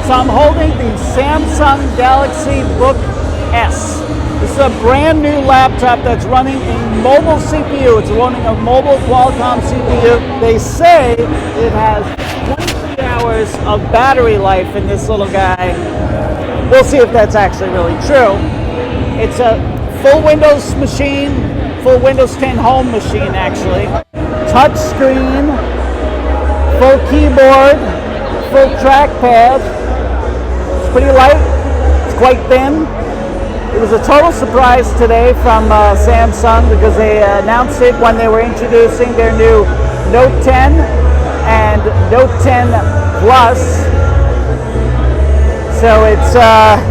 So I'm holding the Samsung Galaxy Book S. This is a brand new laptop that's running a mobile CPU. It's running a mobile Qualcomm CPU. They say it has 23 hours of battery life in this little guy. We'll see if that's actually really true. It's a full Windows machine, full Windows 10 home machine actually. Touch screen, full keyboard, full trackpad. It's pretty light, it's quite thin. It was a total surprise today from Samsung because they announced it when they were introducing their new Note 10 and Note 10 Plus. So it's a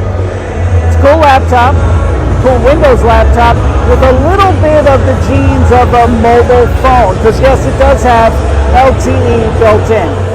cool laptop, cool Windows laptop with a little bit of the genes of a mobile phone. Because yes, it does have LTE built in.